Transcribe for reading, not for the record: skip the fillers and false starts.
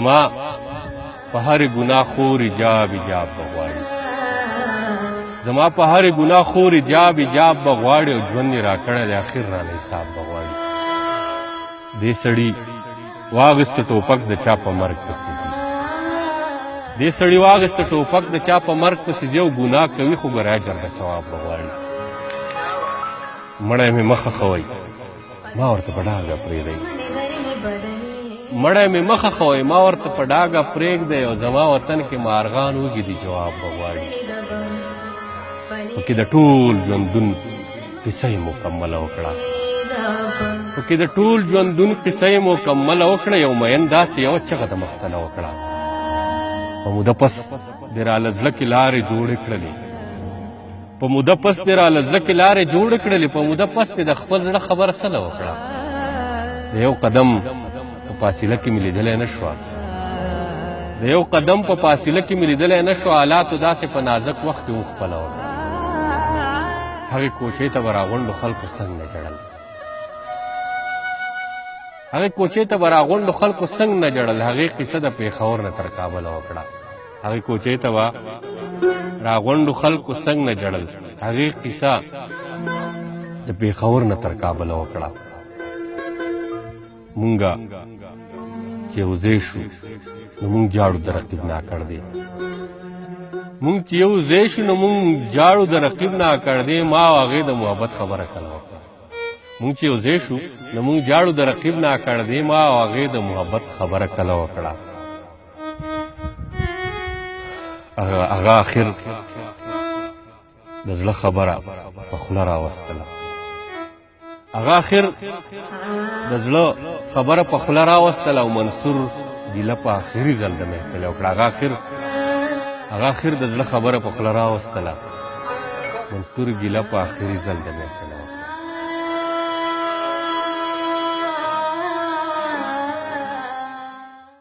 زما په هر ګناه خور ایجاب ایجاب بغواړي زما په هر ګناه خور ایجاب ایجاب بغواړي او ژوند یې راکړی دی اخر رانه حساب بغواړي دې سړي واغسته ټوپک د چا په مرګ پسې ځي دې سړي واغسته ټوپک د چا په مرګ پسې ځي او ګناه کوي خو ګره اجر د ثواب بغواړي مړی مې مخه خوئ ما ورته په ډاګه پرېږدئ مړی مې مخه خوئ ما ورته په ډاګه پرېږدئ او زما وطن کې مارغان وږي دي جواب بغواړي پکې د ټول ژوندون قصه یې مکمله وکړه پکې د ټول ژوندون قصه یې مکمله وکړه یو مین داسې یوه چغه د مختنه وکړه په موده پس دې راله زړه کې لارې جوړې کړلې په موده پس دې راله زړه کې لارې جوړې کړلې په موده پس دې د خپل زړه خبره سله وکړه د یو قدم په فاصله کې مې لیدلی نه شوه د یو قدم په فاصله کې مې لیدلی نه شوه حالاتو داسې په نازک وخت کې وخپله وکړه هغې کوچې ته به راغونډو خلکو څنګ نه ژړل هغې کوچې ته به راغونډو خلکو څنګ نه ژړل هغې قصه د پېښور نه تر کابله وکړه هغې کوچې ته به راغونډو خلکو څنګ نه ژړل هغې قصه د پېښور نه تر کابله وکړه مونږه چې یو ځای شو نو مونږ جاړو د رقیب ناکړ دی مونږ چې یو ځای شو نو مونږ جاړو د رقیب ناکړ دی ما او هغې د محبت خبره کله وکړه مونږ چې یو ځای شو نو مونږ جاړو د رقیب ناکړ دی ما او هغې د محبت خبره کله وکړه هغه آخر د زړه خبره په خوله راوستله هغه آخر د زړه خبره په خوله راوستله او منصور ګیله په آخري ځل د محفل وکړه هغه آخر د زړه خبره په خوله راوستله منصور ګیله په آخري ځل د محفل وکړه